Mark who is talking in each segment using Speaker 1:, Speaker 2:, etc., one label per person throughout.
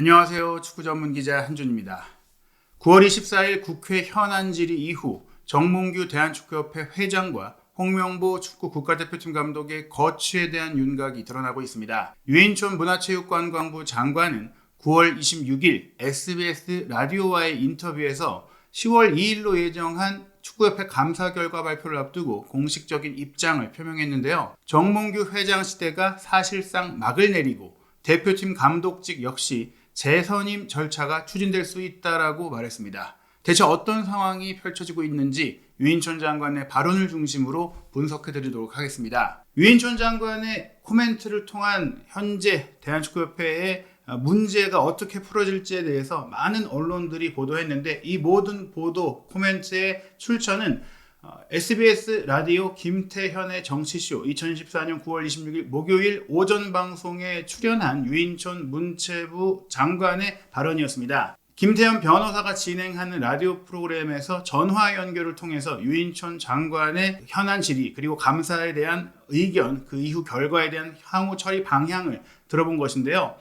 Speaker 1: 안녕하세요. 축구 전문 기자 한준입니다. 9월 24일 국회 현안 질의 이후 정몽규 대한축구협회 회장과 홍명보 축구 국가대표팀 감독의 거취에 대한 윤곽이 드러나고 있습니다. 유인촌 문화체육관광부 장관은 9월 26일 SBS 라디오와의 인터뷰에서 10월 2일로 예정한 축구협회 감사 결과 발표를 앞두고 공식적인 입장을 표명했는데요. 정몽규 회장 시대가 사실상 막을 내리고 대표팀 감독직 역시 재선임 절차가 추진될 수 있다라고 말했습니다. 대체 어떤 상황이 펼쳐지고 있는지 유인촌 장관의 발언을 중심으로 분석해드리도록 하겠습니다. 유인촌 장관의 코멘트를 통한 현재 대한축구협회의 문제가 어떻게 풀어질지에 대해서 많은 언론들이 보도했는데, 이 모든 보도 코멘트의 출처는 SBS 라디오 김태현의 정치쇼 2014년 9월 26일 목요일 오전 방송에 출연한 유인촌 문체부 장관의 발언이었습니다. 김태현 변호사가 진행하는 라디오 프로그램에서 전화 연결을 통해서 유인촌 장관의 현안 질의 그리고 감사에 대한 의견, 그 이후 결과에 대한 향후 처리 방향을 들어본 것인데요.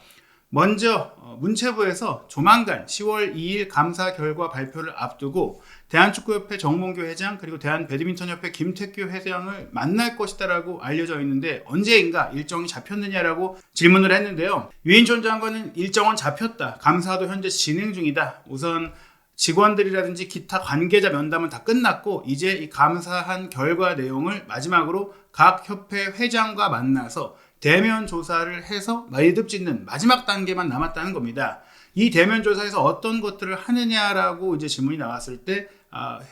Speaker 1: 먼저 문체부에서 조만간 10월 2일 감사 결과 발표를 앞두고 대한축구협회 정몽규 회장 그리고 대한배드민턴협회 김태규 회장을 만날 것이다라고 알려져 있는데, 언제인가 일정이 잡혔느냐라고 질문을 했는데요. 유인촌 장관은 일정은 잡혔다, 감사도 현재 진행 중이다, 우선 직원들이라든지 기타 관계자 면담은 다 끝났고 이제 이 감사한 결과 내용을 마지막으로 각 협회 회장과 만나서 대면 조사를 해서 매듭 짓는 마지막 단계만 남았다는 겁니다. 이 대면 조사에서 어떤 것들을 하느냐라고 이제 질문이 나왔을 때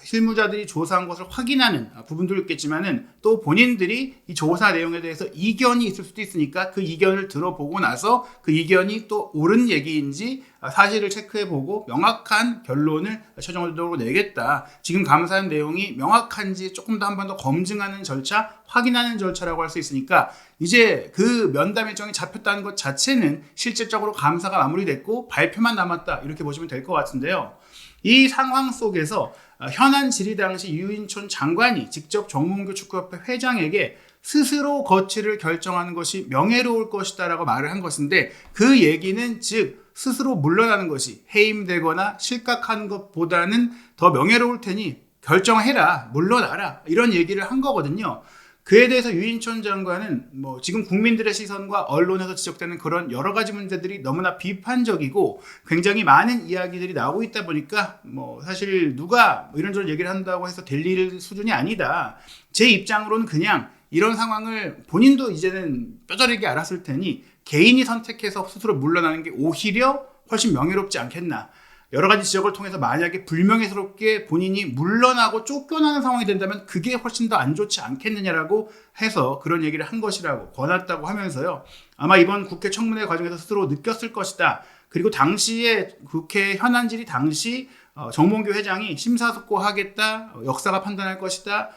Speaker 1: 실무자들이 조사한 것을 확인하는 부분도 있겠지만은 또 본인들이 이 조사 내용에 대해서 이견이 있을 수도 있으니까 그 이견을 들어보고 나서 그 이견이 또 옳은 얘기인지 사실을 체크해보고 명확한 결론을 최종적으로 내겠다. 지금 감사한 내용이 명확한지 조금 더 한 번 더 검증하는 절차, 확인하는 절차라고 할 수 있으니까 이제 그 면담 일정이 잡혔다는 것 자체는 실질적으로 감사가 마무리됐고 발표만 남았다, 이렇게 보시면 될 것 같은데요. 이 상황 속에서 현안 질의 당시 유인촌 장관이 직접 정몽규 축구협회 회장에게 스스로 거취를 결정하는 것이 명예로울 것이다 라고 말을 한 것인데, 그 얘기는 즉 스스로 물러나는 것이 해임되거나 실각하는 것보다는 더 명예로울 테니 결정해라, 물러나라, 이런 얘기를 한 거거든요. 그에 대해서 유인촌 장관은 지금 국민들의 시선과 언론에서 지적되는 그런 여러 가지 문제들이 너무나 비판적이고 굉장히 많은 이야기들이 나오고 있다 보니까 사실 누가 이런저런 얘기를 한다고 해서 될 일 수준이 아니다. 제 입장으로는 그냥 이런 상황을 본인도 이제는 뼈저리게 알았을 테니 개인이 선택해서 스스로 물러나는 게 오히려 훨씬 명예롭지 않겠나. 여러 가지 지적을 통해서 만약에 불명예스럽게 본인이 물러나고 쫓겨나는 상황이 된다면 그게 훨씬 더 안 좋지 않겠느냐라고 해서 그런 얘기를 한 것이라고 권했다고 하면서요. 아마 이번 국회 청문회 과정에서 스스로 느꼈을 것이다. 그리고 당시에 국회 현안 질의 당시 정몽규 회장이 심사숙고하겠다, 역사가 판단할 것이다,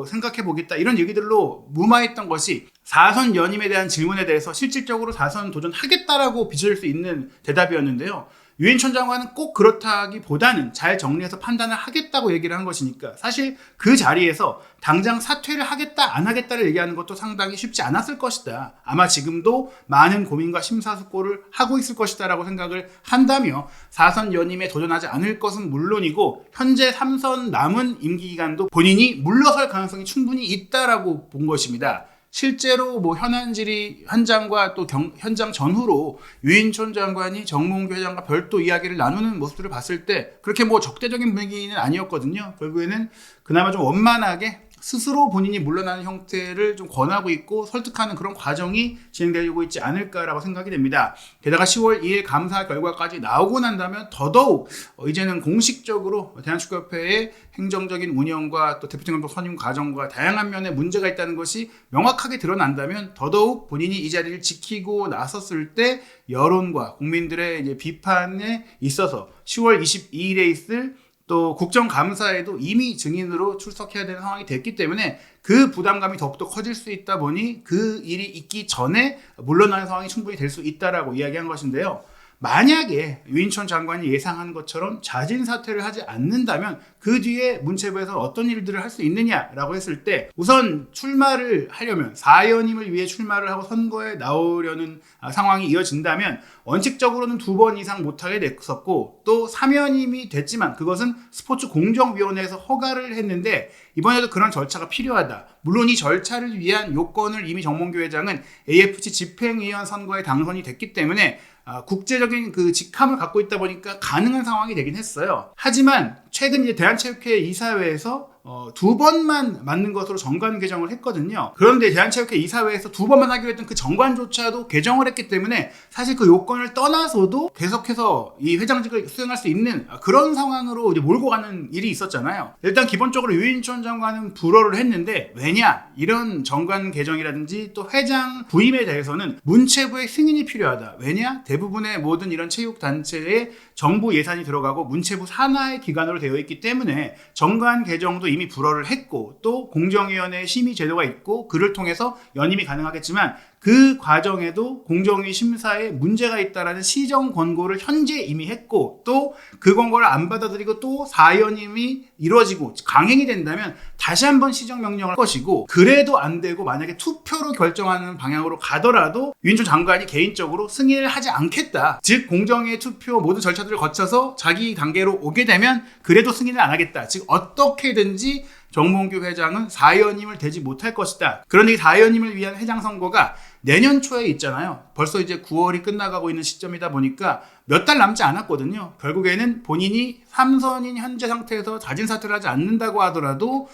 Speaker 1: 생각해 보겠다, 이런 얘기들로 무마했던 것이 4선 연임에 대한 질문에 대해서 실질적으로 4선 도전하겠다라고 빚을 수 있는 대답이었는데요. 유인촌 장관은 꼭 그렇다기보다는 잘 정리해서 판단을 하겠다고 얘기를 한 것이니까 사실 그 자리에서 당장 사퇴를 하겠다 안 하겠다를 얘기하는 것도 상당히 쉽지 않았을 것이다. 아마 지금도 많은 고민과 심사숙고를 하고 있을 것이다 라고 생각을 한다며 4선 연임에 도전하지 않을 것은 물론이고 현재 3선 남은 임기기간도 본인이 물러설 가능성이 충분히 있다라고 본 것입니다. 실제로 현안 질의 현장과 또 현장 전후로 유인촌 장관이 정몽규 회장과 별도 이야기를 나누는 모습들을 봤을 때 그렇게 적대적인 분위기는 아니었거든요. 결국에는 그나마 좀 원만하게 스스로 본인이 물러나는 형태를 좀 권하고 있고 설득하는 그런 과정이 진행되고 있지 않을까라고 생각이 됩니다. 게다가 10월 2일 감사 결과까지 나오고 난다면 더더욱 이제는 공식적으로 대한축구협회의 행정적인 운영과 또 대표팀 감독 선임 과정과 다양한 면에 문제가 있다는 것이 명확하게 드러난다면 더더욱 본인이 이 자리를 지키고 나섰을 때 여론과 국민들의 이제 비판에 있어서 10월 22일에 있을 또 국정감사에도 이미 증인으로 출석해야 되는 상황이 됐기 때문에 그 부담감이 더욱더 커질 수 있다 보니 그 일이 있기 전에 물러나는 상황이 충분히 될 수 있다라고 이야기한 것인데요. 만약에 유인천 장관이 예상한 것처럼 자진 사퇴를 하지 않는다면 그 뒤에 문체부에서 어떤 일들을 할 수 있느냐라고 했을 때, 우선 출마를 하려면 사연임을 위해 출마를 하고 선거에 나오려는 상황이 이어진다면 원칙적으로는 2번 이상 못하게 됐었고, 또 사면임이 됐지만 그것은 스포츠 공정위원회에서 허가를 했는데 이번에도 그런 절차가 필요하다. 물론 이 절차를 위한 요건을 이미 정몽규 회장은 AFC 집행위원 선거에 당선이 됐기 때문에 국제적인 그 직함을 갖고 있다 보니까 가능한 상황이 되긴 했어요. 하지만 최근 이제 대한체육회 이사회에서 2번만 맞는 것으로 정관 개정을 했거든요. 그런데 대한체육회 이사회에서 2번만 하기로 했던 그 정관조차도 개정을 했기 때문에 사실 그 요건을 떠나서도 계속해서 이 회장직을 수행할 수 있는 그런 상황으로 이제 몰고 가는 일이 있었잖아요. 일단 기본적으로 유인천 장관은 불허를 했는데, 왜냐? 이런 정관 개정이라든지 또 회장 부임에 대해서는 문체부의 승인이 필요하다. 왜냐? 대부분의 모든 이런 체육단체에 정부 예산이 들어가고 문체부 산하의 기관으로 되어 있기 때문에 정관 개정도 이미 불허를 했고, 또 공정위원회 심의 제도가 있고 그를 통해서 연임이 가능하겠지만 그 과정에도 공정위 심사에 문제가 있다라는 시정 권고를 현재 이미 했고, 또 그 권고를 안 받아들이고 또 사연임이 이루어지고 강행이 된다면 다시 한번 시정 명령을 할 것이고, 그래도 안 되고 만약에 투표로 결정하는 방향으로 가더라도 유인천 장관이 개인적으로 승인을 하지 않겠다. 즉 공정위의 투표 모든 절차들을 거쳐서 자기 단계로 오게 되면 그래도 승인을 안 하겠다. 즉 어떻게든지 정몽규 회장은 사연임을 되지 못할 것이다. 그런데 이 사연임을 위한 회장 선거가 내년 초에 있잖아요. 벌써 이제 9월이 끝나가고 있는 시점이다 보니까 몇 달 남지 않았거든요. 결국에는 본인이 3선인 현재 상태에서 자진 사퇴를 하지 않는다고 하더라도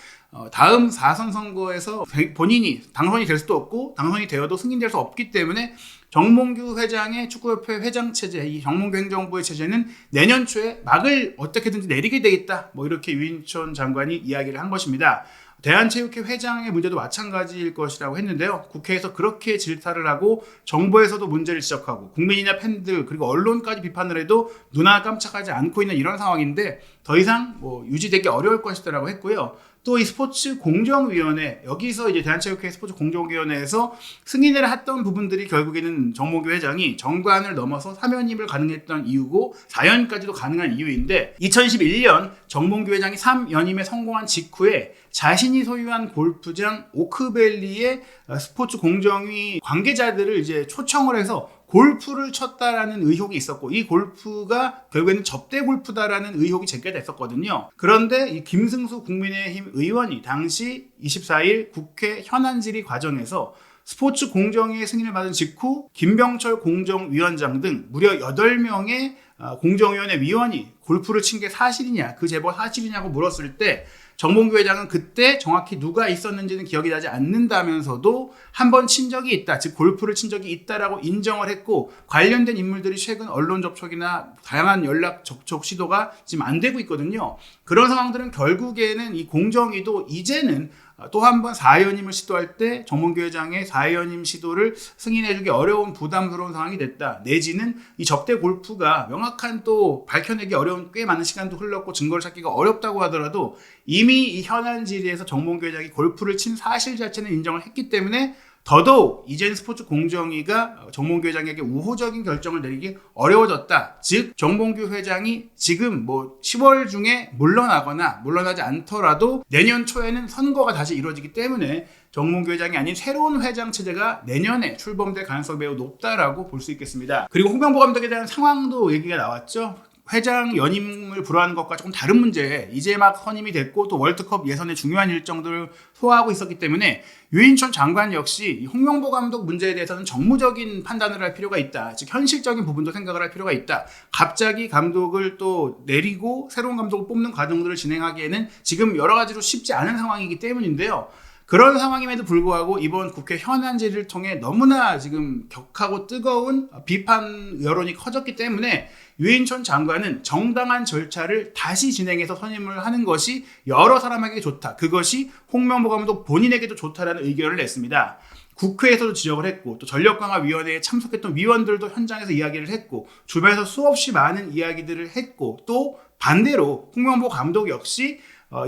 Speaker 1: 다음 4선 선거에서 본인이 당선이 될 수도 없고 당선이 되어도 승인될 수 없기 때문에 정몽규 회장의 축구협회 회장 체제, 이 정몽규 행정부의 체제는 내년 초에 막을 어떻게든지 내리게 되겠다. 뭐 이렇게 유인천 장관이 이야기를 한 것입니다. 대한체육회 회장의 문제도 마찬가지일 것이라고 했는데요. 국회에서 그렇게 질타를 하고 정부에서도 문제를 지적하고 국민이나 팬들 그리고 언론까지 비판을 해도 눈 하나 깜짝하지 않고 있는 이런 상황인데 더 이상 유지되기 어려울 것이다라고 했고요. 또 이 스포츠 공정위원회, 여기서 이제 대한체육회 스포츠 공정위원회에서 승인을 했던 부분들이 결국에는 정몽규 회장이 정관을 넘어서 사면임을 가능했던 이유고 4연까지도 가능한 이유인데, 2021년 정몽규 회장이 3연임에 성공한 직후에 자신이 소유한 골프장 오크밸리의 스포츠 공정위 관계자들을 이제 초청을 해서 골프를 쳤다라는 의혹이 있었고, 이 골프가 결국에는 접대 골프다라는 의혹이 제기됐었거든요. 그런데 이 김승수 국민의힘 의원이 당시 24일 국회 현안질의 과정에서 스포츠 공정위의 승인을 받은 직후 김병철 공정위원장 등 무려 8명의 공정위원회 위원이 골프를 친 게 사실이냐, 그 제보 사실이냐고 물었을 때 정몽규 회장은 그때 정확히 누가 있었는지는 기억이 나지 않는다면서도 한 번 친 적이 있다, 즉 골프를 친 적이 있다라고 인정을 했고, 관련된 인물들이 최근 언론 접촉이나 다양한 연락 접촉 시도가 지금 안 되고 있거든요. 그런 상황들은 결국에는 이 공정위도 이제는 또 한 번 4연임을 시도할 때 정몽규 회장의 4연임 시도를 승인해주기 어려운 부담스러운 상황이 됐다. 내지는 이 접대 골프가 명확한 또 밝혀내기 어려운 꽤 많은 시간도 흘렀고 증거를 찾기가 어렵다고 하더라도 이미 이 현안 질의에서 정몽규 회장이 골프를 친 사실 자체는 인정을 했기 때문에 더더욱 이젠 스포츠 공정위가 정몽규 회장에게 우호적인 결정을 내리기 어려워졌다. 즉 정몽규 회장이 지금 10월 중에 물러나거나 물러나지 않더라도 내년 초에는 선거가 다시 이루어지기 때문에 정몽규 회장이 아닌 새로운 회장 체제가 내년에 출범될 가능성이 매우 높다라고 볼 수 있겠습니다. 그리고 홍명보 감독에 대한 상황도 얘기가 나왔죠. 회장 연임을 불허하는 것과 조금 다른 문제, 이제 막 선임이 됐고 또 월드컵 예선의 중요한 일정들을 소화하고 있었기 때문에 유인천 장관 역시 홍명보 감독 문제에 대해서는 정무적인 판단을 할 필요가 있다. 즉 현실적인 부분도 생각을 할 필요가 있다. 갑자기 감독을 또 내리고 새로운 감독을 뽑는 과정들을 진행하기에는 지금 여러 가지로 쉽지 않은 상황이기 때문인데요. 그런 상황임에도 불구하고 이번 국회 현안 질의를 통해 너무나 지금 격하고 뜨거운 비판 여론이 커졌기 때문에 유인천 장관은 정당한 절차를 다시 진행해서 선임을 하는 것이 여러 사람에게 좋다. 그것이 홍명보 감독 본인에게도 좋다라는 의견을 냈습니다. 국회에서도 지적을 했고 또 전력강화위원회에 참석했던 위원들도 현장에서 이야기를 했고 주변에서 수없이 많은 이야기들을 했고 또 반대로 홍명보 감독 역시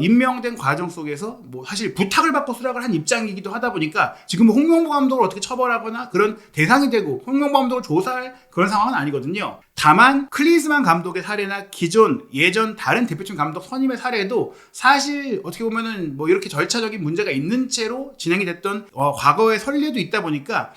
Speaker 1: 임명된 과정 속에서 사실 부탁을 받고 수락을 한 입장이기도 하다 보니까 지금 홍명보 감독을 어떻게 처벌하거나 그런 대상이 되고 홍명보 감독을 조사할 그런 상황은 아니거든요. 다만 클린스만 감독의 사례나 예전 다른 대표팀 감독 선임의 사례도 사실 어떻게 보면은 뭐 이렇게 절차적인 문제가 있는 채로 진행이 됐던 과거의 선례도 있다 보니까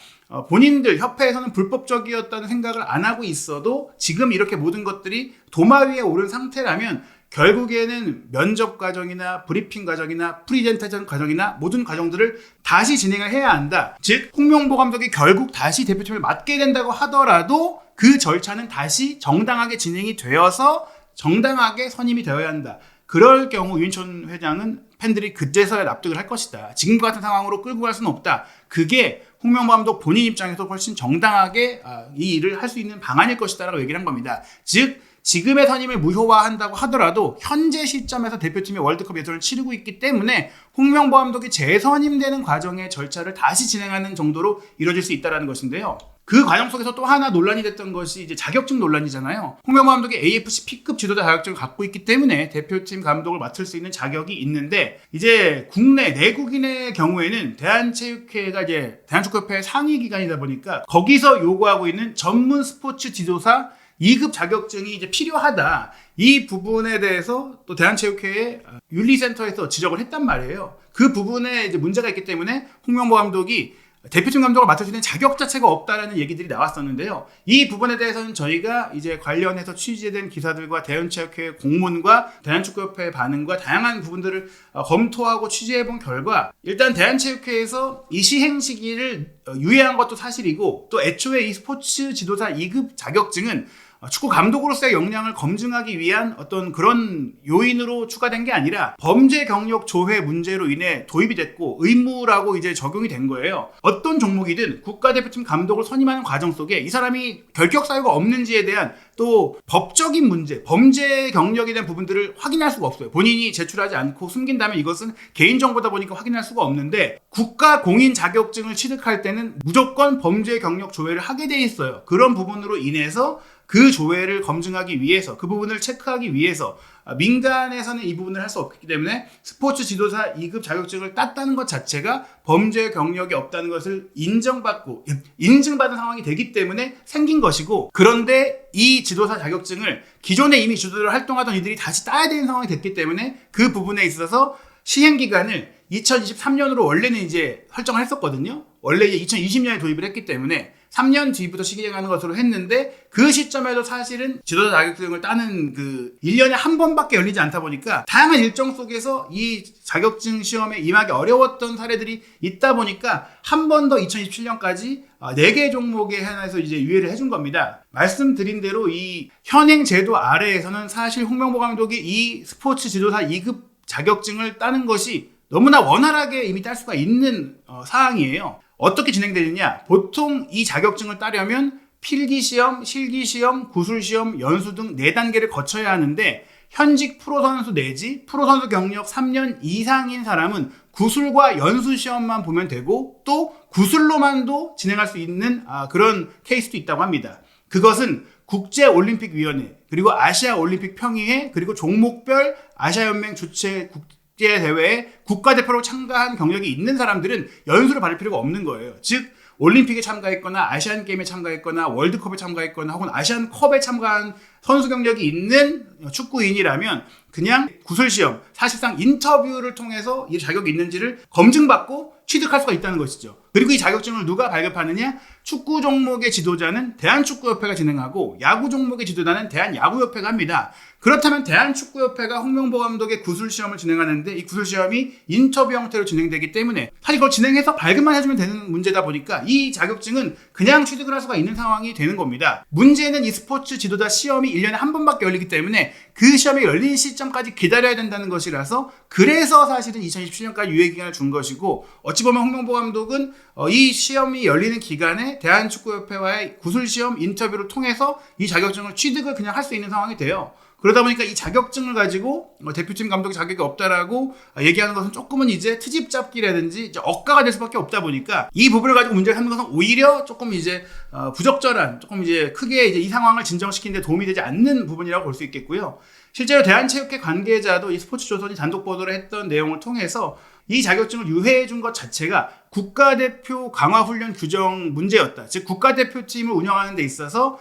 Speaker 1: 본인들 협회에서는 불법적이었다는 생각을 안 하고 있어도 지금 이렇게 모든 것들이 도마 위에 오른 상태라면 결국에는 면접 과정이나 브리핑 과정이나 프리젠테이션 과정이나 모든 과정들을 다시 진행을 해야 한다. 즉 홍명보 감독이 결국 다시 대표팀을 맡게 된다고 하더라도 그 절차는 다시 정당하게 진행이 되어서 정당하게 선임이 되어야 한다. 그럴 경우 유인천 회장은 팬들이 그제서야 납득을 할 것이다. 지금과 같은 상황으로 끌고 갈 수는 없다. 그게 홍명보 감독 본인 입장에서 훨씬 정당하게 이 일을 할 수 있는 방안일 것이다라고 얘기를 한 겁니다. 즉 지금의 선임을 무효화한다고 하더라도 현재 시점에서 대표팀이 월드컵 예선을 치르고 있기 때문에 홍명보 감독이 재선임되는 과정의 절차를 다시 진행하는 정도로 이루어질 수 있다는 것인데요. 그 과정 속에서 또 하나 논란이 됐던 것이 이제 자격증 논란이잖아요. 홍명보 감독이 AFC P급 지도자 자격증을 갖고 있기 때문에 대표팀 감독을 맡을 수 있는 자격이 있는데 이제 국내 내국인의 경우에는 대한체육회가 이제 대한축구협회 상위 기관이다 보니까 거기서 요구하고 있는 전문 스포츠 지도사 2급 자격증이 이제 필요하다. 이 부분에 대해서 또 대한체육회의 윤리센터에서 지적을 했단 말이에요. 그 부분에 이제 문제가 있기 때문에 홍명보 감독이 대표팀 감독을 맡을 수 있는 자격 자체가 없다라는 얘기들이 나왔었는데요. 이 부분에 대해서는 저희가 이제 관련해서 취재된 기사들과 대한체육회 공문과 대한축구협회의 반응과 다양한 부분들을 검토하고 취재해본 결과 일단 대한체육회에서 이 시행 시기를 유예한 것도 사실이고 또 애초에 이 스포츠 지도사 2급 자격증은 축구 감독으로서의 역량을 검증하기 위한 어떤 그런 요인으로 추가된 게 아니라 범죄 경력 조회 문제로 인해 도입이 됐고 의무라고 이제 적용이 된 거예요. 어떤 종목이든 국가대표팀 감독을 선임하는 과정 속에 이 사람이 결격 사유가 없는지에 대한 또 법적인 문제, 범죄 경력에 대한 부분들을 확인할 수가 없어요. 본인이 제출하지 않고 숨긴다면 이것은 개인정보다 보니까 확인할 수가 없는데 국가 공인 자격증을 취득할 때는 무조건 범죄 경력 조회를 하게 돼 있어요. 그런 부분으로 인해서 그 조회를 검증하기 위해서 그 부분을 체크하기 위해서 민간에서는 이 부분을 할 수 없기 때문에 스포츠 지도사 2급 자격증을 땄다는 것 자체가 범죄 경력이 없다는 것을 인증받은 상황이 되기 때문에 생긴 것이고 그런데 이 지도사 자격증을 기존에 이미 지도자로 활동하던 이들이 다시 따야 되는 상황이 됐기 때문에 그 부분에 있어서 시행기간을 2023년으로 원래는 이제 설정을 했었거든요. 원래 이제 2020년에 도입을 했기 때문에 3년 뒤부터 시행하는 것으로 했는데 그 시점에도 사실은 지도자 자격증을 따는 1년에 한 번밖에 열리지 않다 보니까 다양한 일정 속에서 이 자격증 시험에 임하기 어려웠던 사례들이 있다 보니까 한 번 더 2027년까지 4개 종목에 한해서 이제 유예를 해준 겁니다. 말씀드린 대로 이 현행 제도 아래에서는 사실 홍명보 감독이 이 스포츠 지도사 2급 자격증을 따는 것이 너무나 원활하게 이미 딸 수가 있는 사항이에요. 어떻게 진행되느냐? 보통 이 자격증을 따려면 필기시험, 실기시험, 구술시험, 연수 등 4단계를 거쳐야 하는데 현직 프로선수 내지 프로선수 경력 3년 이상인 사람은 구술과 연수시험만 보면 되고 또 구술로만도 진행할 수 있는 그런 케이스도 있다고 합니다. 그것은 국제올림픽위원회 그리고 아시아올림픽평의회 그리고 종목별 아시아연맹 주최 국제대회에 국가대표로 참가한 경력이 있는 사람들은 연수를 받을 필요가 없는 거예요. 즉 올림픽에 참가했거나 아시안게임에 참가했거나 월드컵에 참가했거나 혹은 아시안컵에 참가한 선수 경력이 있는 축구인이라면 그냥 구술시험, 사실상 인터뷰를 통해서 이 자격이 있는지를 검증받고 취득할 수가 있다는 것이죠. 그리고 이 자격증을 누가 발급하느냐? 축구 종목의 지도자는 대한축구협회가 진행하고 야구 종목의 지도자는 대한야구협회가 합니다. 그렇다면 대한축구협회가 홍명보 감독의 구술시험을 진행하는데 이 구술시험이 인터뷰 형태로 진행되기 때문에 사실 그걸 진행해서 발급만 해주면 되는 문제다 보니까 이 자격증은 그냥 취득을 할 수가 있는 상황이 되는 겁니다. 문제는 이 스포츠 지도자 시험이 1년에 한 번밖에 열리기 때문에 그 시험이 열린 시점까지 기다려야 된다는 것이라서 그래서 사실은 2027년까지 유예기간을 준 것이고 어찌 보면 홍명보 감독은 이 시험이 열리는 기간에 대한축구협회와의 구술시험 인터뷰를 통해서 이 자격증을 취득을 그냥 할 수 있는 상황이 돼요. 그러다 보니까 이 자격증을 가지고 대표팀 감독 자격이 없다라고 얘기하는 것은 조금은 이제 트집 잡기라든지 이제 억가가 될 수밖에 없다 보니까 이 부분을 가지고 문제를 삼는 것은 오히려 조금 이제 부적절한 조금 이제 크게 이제 이 상황을 진정시키는 데 도움이 되지 않는 부분이라고 볼 수 있겠고요. 실제로 대한체육회 관계자도 이 스포츠조선이 단독 보도를 했던 내용을 통해서 이 자격증을 유예해 준 것 자체가 국가대표 강화훈련 규정 문제였다. 즉 국가대표팀을 운영하는 데 있어서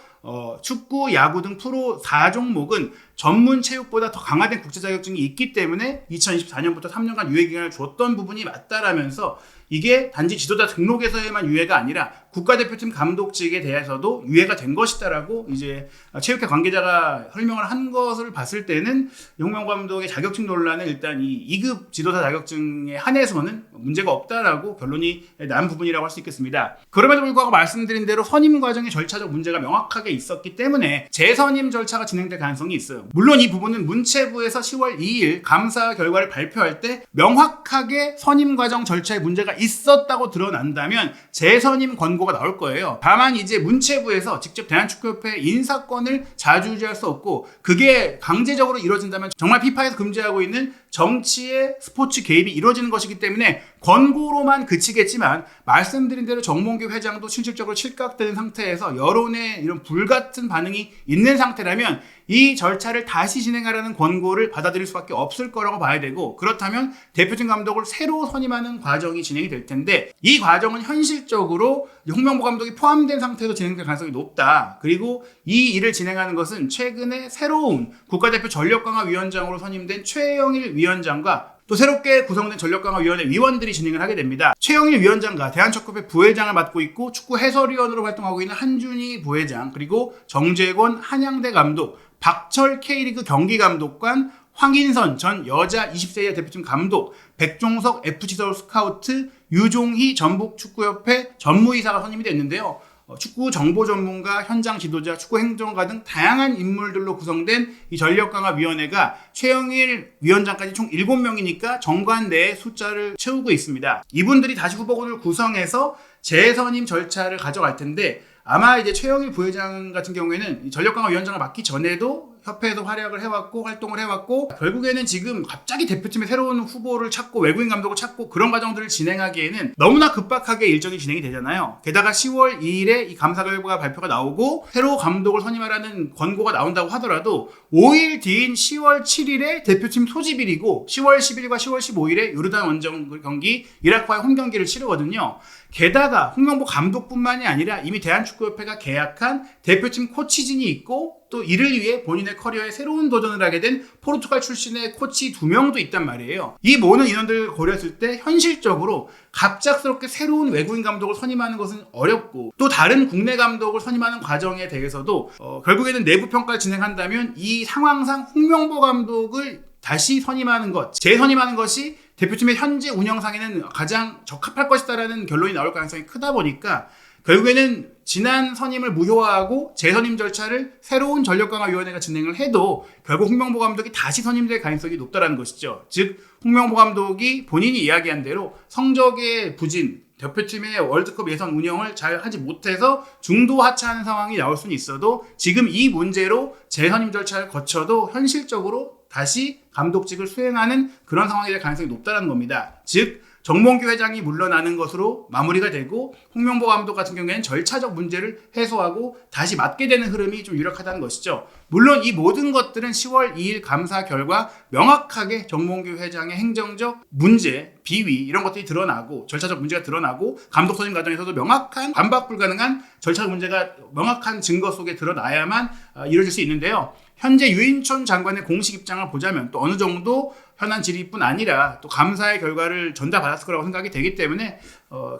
Speaker 1: 축구, 야구 등 프로 4종목은 전문 체육보다 더 강화된 국제 자격증이 있기 때문에 2024년부터 3년간 유예 기간을 줬던 부분이 맞다라면서 이게 단지 지도자 등록에서에만 유예가 아니라 국가대표팀 감독직에 대해서도 유예가 된 것이다라고 이제 체육회 관계자가 설명을 한 것을 봤을 때는 홍명보 감독의 자격증 논란은 일단 이 2급 지도자 자격증에 한해서는 문제가 없다라고 결론이 난 부분이라고 할 수 있겠습니다. 그럼에도 불구하고 말씀드린 대로 선임 과정의 절차적 문제가 명확하게 있었기 때문에 재선임 절차가 진행될 가능성이 있어요. 물론 이 부분은 문체부에서 10월 2일 감사 결과를 발표할 때 명확하게 선임 과정 절차에 문제가 있었다고 드러난다면 재선임 권고가 나올 거예요. 다만 이제 문체부에서 직접 대한축구협회 인사권을 좌지우지할 수 없고 그게 강제적으로 이루어진다면 정말 피파에서 금지하고 있는 정치의 스포츠 개입이 이루어지는 것이기 때문에 권고로만 그치겠지만 말씀드린 대로 정몽규 회장도 실질적으로 칠각되는 상태에서 여론의 이런 불같은 반응이 있는 상태라면 이 절차를 다시 진행하라는 권고를 받아들일 수밖에 없을 거라고 봐야 되고 그렇다면 대표팀 감독을 새로 선임하는 과정이 진행이 될 텐데 이 과정은 현실적으로 홍명보 감독이 포함된 상태에서 진행될 가능성이 높다. 그리고 이 일을 진행하는 것은 최근에 새로운 국가대표 전력강화위원장으로 선임된 최영일 위원장과 또 새롭게 구성된 전력강화위원회 위원들이 진행을 하게 됩니다. 최영일 위원장과 대한축구협회 부회장을 맡고 있고 축구 해설위원으로 활동하고 있는 한준희 부회장 그리고 정재권 한양대 감독 박철 K리그 경기감독관 황인선 전 여자 20세 이하 대표팀 감독 백종석 FC 서울 스카우트 유종희 전북축구협회 전무이사가 선임이 됐는데요. 축구 정보 전문가, 현장 지도자, 축구 행정가 등 다양한 인물들로 구성된 이 전력강화위원회가 최영일 위원장까지 총 7명이니까 정관 내에 숫자를 채우고 있습니다. 이분들이 다시 후보군을 구성해서 재선임 절차를 가져갈 텐데 아마 이제 최영일 부회장 같은 경우에는 이 전력강화위원장을 맡기 전에도 협회에서 활동을 해왔고 결국에는 지금 갑자기 대표팀의 새로운 후보를 찾고 외국인 감독을 찾고 그런 과정들을 진행하기에는 너무나 급박하게 일정이 진행이 되잖아요. 게다가 10월 2일에 이 감사 결과 발표가 나오고 새로 감독을 선임하라는 권고가 나온다고 하더라도 5일 뒤인 10월 7일에 대표팀 소집일이고 10월 10일과 10월 15일에 요르단 원정 경기 이라크와의 홈 경기를 치르거든요. 게다가 홍명보 감독뿐만이 아니라 이미 대한축구협회가 계약한 대표팀 코치진이 있고 또 이를 위해 본인의 커리어에 새로운 도전을 하게 된 포르투갈 출신의 코치 2명도 있단 말이에요. 이 모든 인원들을 고려했을 때 현실적으로 갑작스럽게 새로운 외국인 감독을 선임하는 것은 어렵고 또 다른 국내 감독을 선임하는 과정에 대해서도 결국에는 내부 평가를 진행한다면 이 상황상 홍명보 감독을 다시 선임하는 것, 재선임하는 것이 대표팀의 현재 운영상에는 가장 적합할 것이다라는 결론이 나올 가능성이 크다 보니까 결국에는 지난 선임을 무효화하고 재선임 절차를 새로운 전력강화위원회가 진행을 해도 결국 홍명보 감독이 다시 선임될 가능성이 높다는 것이죠. 즉 홍명보 감독이 본인이 이야기한 대로 성적의 부진, 대표팀의 월드컵 예선 운영을 잘 하지 못해서 중도 하차하는 상황이 나올 수는 있어도 지금 이 문제로 재선임 절차를 거쳐도 현실적으로 다시 감독직을 수행하는 그런 상황이 될 가능성이 높다는 겁니다. 즉 정몽규 회장이 물러나는 것으로 마무리가 되고 홍명보 감독 같은 경우에는 절차적 문제를 해소하고 다시 맡게 되는 흐름이 좀 유력하다는 것이죠. 물론 이 모든 것들은 10월 2일 감사 결과 명확하게 정몽규 회장의 행정적 문제, 비위 이런 것들이 드러나고 절차적 문제가 드러나고 감독 선임 과정에서도 명확한 반박 불가능한 절차적 문제가 명확한 증거 속에 드러나야만 이루어질 수 있는데요. 현재 유인촌 장관의 공식 입장을 보자면 또 어느 정도 현안 질의뿐 아니라 또 감사의 결과를 전달받았을 거라고 생각이 되기 때문에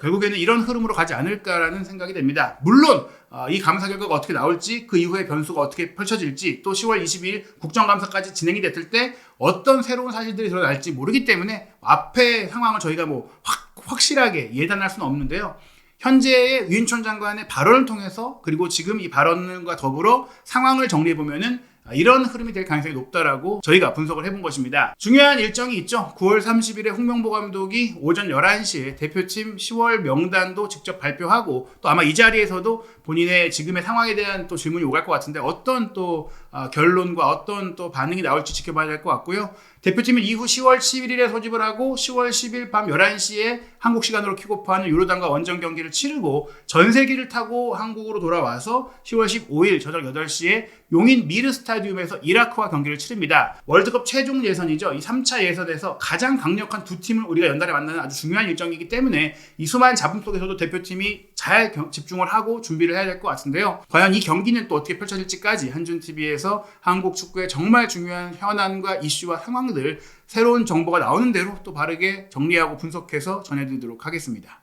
Speaker 1: 결국에는 이런 흐름으로 가지 않을까라는 생각이 됩니다. 물론 이 감사 결과가 어떻게 나올지 그 이후에 변수가 어떻게 펼쳐질지 또 10월 22일 국정감사까지 진행이 됐을 때 어떤 새로운 사실들이 드러날지 모르기 때문에 앞에 상황을 저희가 확실하게 예단할 수는 없는데요. 현재의 유인촌 장관의 발언을 통해서 그리고 지금 이 발언과 더불어 상황을 정리해보면은 이런 흐름이 될 가능성이 높다라고 저희가 분석을 해본 것입니다. 중요한 일정이 있죠. 9월 30일에 홍명보 감독이 오전 11시에 대표팀 10월 명단도 직접 발표하고 또 아마 이 자리에서도 본인의 지금의 상황에 대한 또 질문이 오갈 것 같은데 어떤 또 결론과 어떤 또 반응이 나올지 지켜봐야 될 것 같고요. 대표팀은 이후 10월 11일에 소집을 하고 10월 10일 밤 11시에 한국 시간으로 킥오프하는 유로단과 원정 경기를 치르고 전세기를 타고 한국으로 돌아와서 10월 15일 저녁 8시에 용인 미르 스타디움에서 이라크와 경기를 치릅니다. 월드컵 최종 예선이죠. 이 3차 예선에서 가장 강력한 두 팀을 우리가 연달아 만나는 아주 중요한 일정이기 때문에 이 수많은 잡음 속에서도 대표팀이 잘 집중을 하고 준비를 해야 될 것 같은데요. 과연 이 경기는 또 어떻게 펼쳐질지까지 한준TV에서 한국 축구의 정말 중요한 현안과 이슈와 상황들 새로운 정보가 나오는 대로 또 바르게 정리하고 분석해서 전해드리도록 하겠습니다.